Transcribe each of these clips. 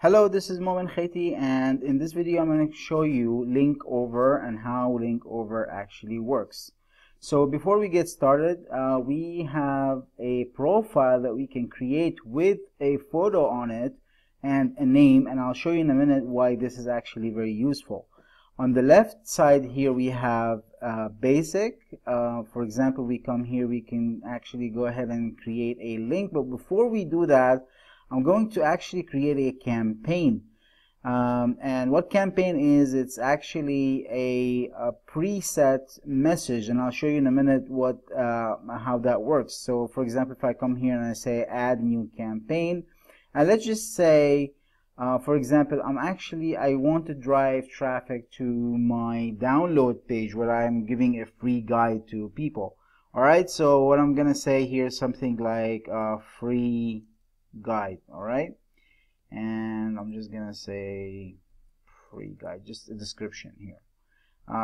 Hello, this is Momin Khaiti, and in this video I'm going to show you Lincover and how Lincover actually works. So before we get started, we have a profile that we can create with a photo on it and a name, and I'll show you in a minute why this is actually very useful. On the left side here we have basic. For example, we come here, we can actually go ahead and create a link, but before we do that, I'm going to actually create a campaign. And what campaign is, it's actually a preset message, and I'll show you in a minute what how that works. So for example, if I come here and I say add new campaign, and let's just say for example, I want to drive traffic to my download page where I'm giving a free guide to people. Alright, so what I'm gonna say here is something like free guide. Alright, and I'm just gonna say free guide, just a description here.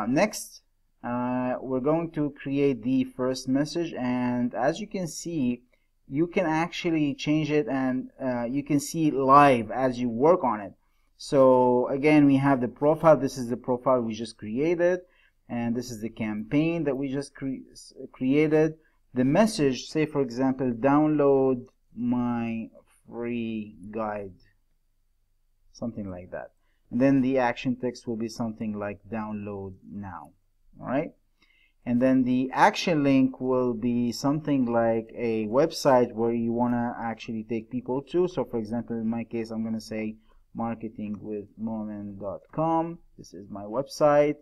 Next, we're going to create the first message, and as you can see, you can actually change it, and you can see it live as you work on it. So again, we have the profile. This is the profile we just created, and this is the campaign that we just created. The message, say for example, download my free guide, something like that, and then the action text will be something like download now. All right, and then the action link will be something like a website where you want to actually take people to. So for example, in my case, I'm going to say marketingwithmomin.com. This is my website,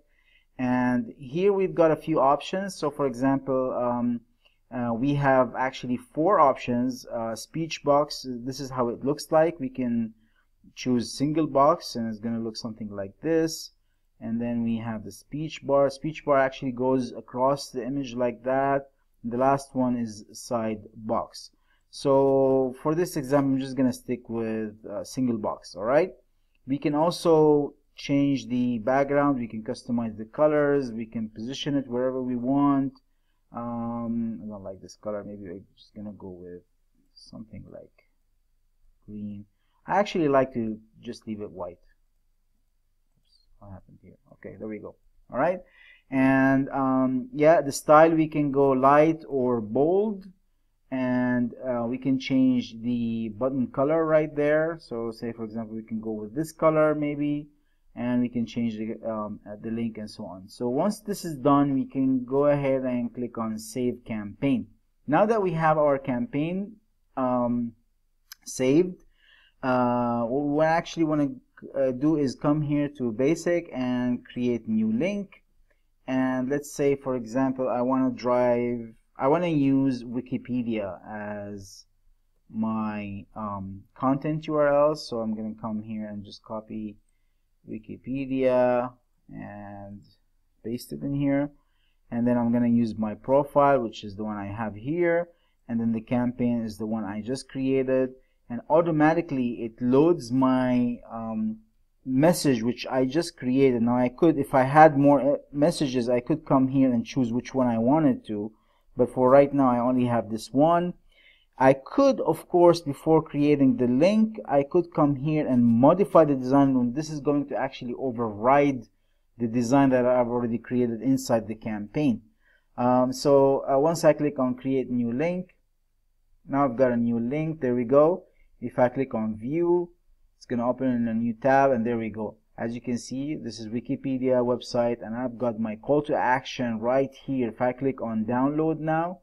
and here we've got a few options. So for example, we have actually 4 options. Speech box, this is how it looks like. We can choose single box, and it's going to look something like this. And then we have the speech bar. Speech bar actually goes across the image like that. The last one is side box. So for this example, I'm just going to stick with single box. All right, we can also change the background. We can customize the colors. We can position it wherever we want. I don't like this color. Maybe I'm just gonna go with something like green. I actually like to just leave it white. Oops, what happened here? Okay, there we go. All right, and yeah, the style, we can go light or bold, and we can change the button color right there. So say for example, we can go with this color maybe, and we can change the link and so on. So once this is done, we can go ahead and click on save campaign. Now that we have our campaign saved, what we actually want to do is come here to basic and create new link. And let's say for example, I want to use Wikipedia as my content URL. So I'm going to come here and just copy Wikipedia and paste it in here, and then I'm going to use my profile, which is the one I have here, and then the campaign is the one I just created, and automatically it loads my message which I just created. Now I could, if I had more messages, I could come here and choose which one I wanted to, but for right now I only have this one. I could, of course, before creating the link, I could come here and modify the design, and this is going to actually override the design that I've already created inside the campaign. So once I click on create new link, now I've got a new link. There we go. If I click on view, it's going to open in a new tab, and there we go. As you can see, this is Wikipedia website, and I've got my call to action right here. If I click on download now,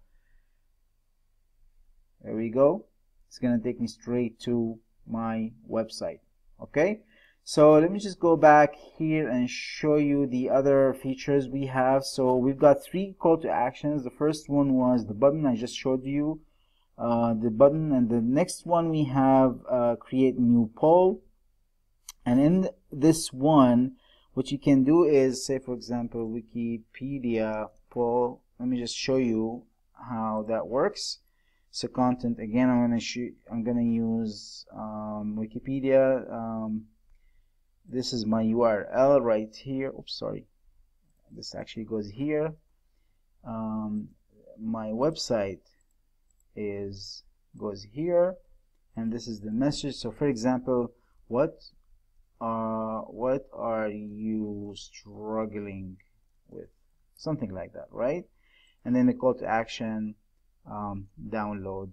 there we go. It's going to take me straight to my website. Okay, so let me just go back here and show you the other features we have. So we've got 3 call to actions. The first one was the button I just showed you, the button, and the next one we have create new poll. And in this one, what you can do is, say for example, Wikipedia poll. Let me just show you how that works. So content, again, I'm gonna use Wikipedia. This is my URL right here. Oops, sorry. This actually goes here. My website goes here, and this is the message. So for example, what are you struggling with, something like that, right? And then the call to action, download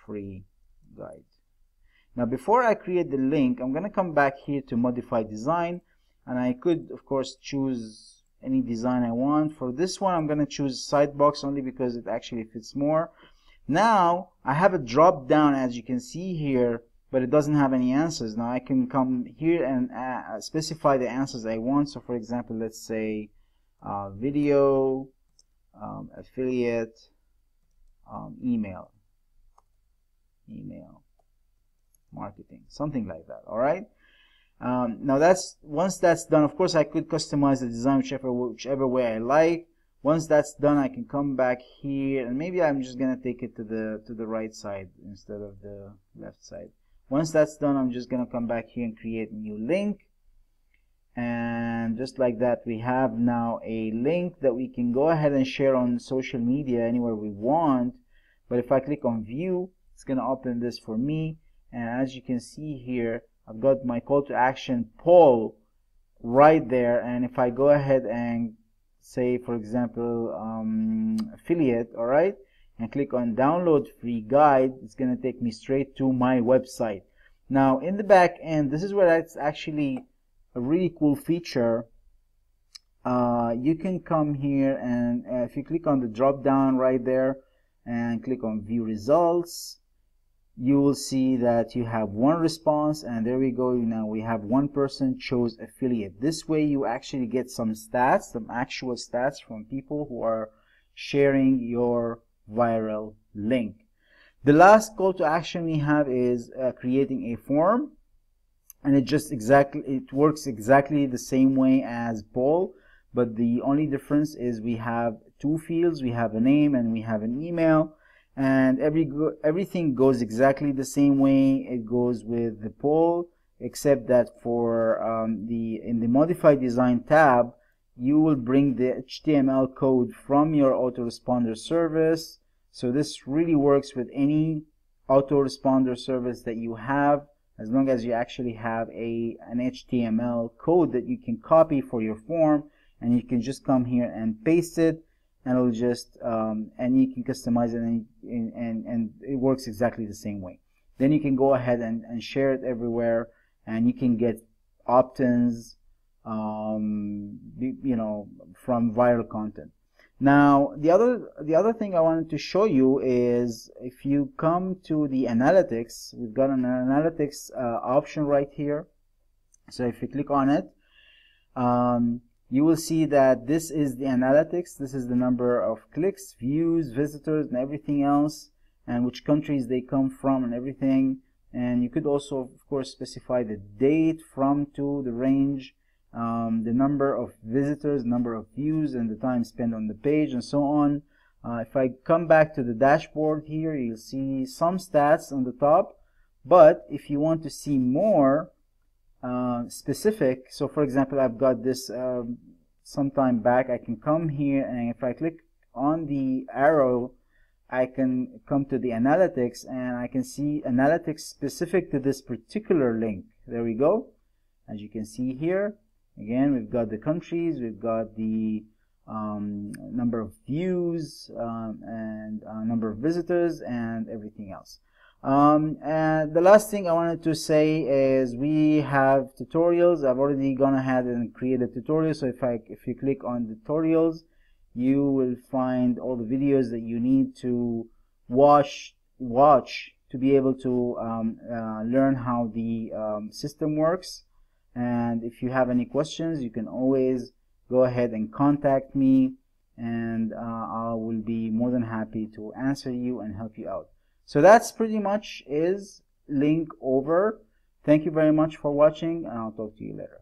free guide. Now before I create the link, I'm going to come back here to modify design, and I could of course choose any design I want. For this one I'm going to choose side box only because it actually fits more. Now I have a drop down, as you can see here, but it doesn't have any answers. Now I can come here and specify the answers I want. So for example, let's say video, affiliate, email marketing, something like that. All right. Now once that's done, of course I could customize the design whichever way I like. Once that's done, I can come back here, and maybe I'm just gonna take it to the right side instead of the left side. Once that's done, I'm just gonna come back here and create a new link, and just like that, we have now a link that we can go ahead and share on social media anywhere we want. But if I click on view, it's gonna open this for me, and as you can see here, I've got my call to action poll right there. And if I go ahead and say, for example, affiliate, all right, and click on download free guide, it's going to take me straight to my website. Now in the back end, this is where that's actually a really cool feature. You can come here and if you click on the drop down right there and click on view results, you will see that you have one response, and there we go. Now we have one person chose affiliate. This way you actually get some stats, some actual stats from people who are sharing your viral link. The last call to action we have is creating a form, and it works exactly the same way as poll, but the only difference is we have two fields. We have a name and we have an email. And everything goes exactly the same way it goes with the poll, except that for in the modify design tab, you will bring the HTML code from your autoresponder service. So this really works with any autoresponder service that you have, as long as you actually have an HTML code that you can copy for your form, and you can just come here and paste it, and it'll just and you can customize it, and it works exactly the same way. Then you can go ahead and share it everywhere, and you can get opt-ins you know, from viral content. Now the other thing I wanted to show you is, if you come to the analytics, we've got an analytics option right here. So if you click on it, you will see that this is the analytics. This is the number of clicks, views, visitors, and everything else, and which countries they come from and everything. And you could also, of course, specify the date, from to, the range, the number of visitors, number of views, and the time spent on the page, and so on. If I come back to the dashboard here, you'll see some stats on the top. But if you want to see more specific, so for example, I've got this some time back, I can come here, and if I click on the arrow, I can come to the analytics, and I can see analytics specific to this particular link. There we go. As you can see here, again, we've got the countries, we've got the number of views, and number of visitors, and everything else. And the last thing I wanted to say is we have tutorials. I've already gone ahead and created tutorials. So if you click on tutorials, you will find all the videos that you need to watch to be able to learn how the system works. And if you have any questions, you can always go ahead and contact me, and I will be more than happy to answer you and help you out. So that's pretty much is Lincover. Thank you very much for watching, and I'll talk to you later.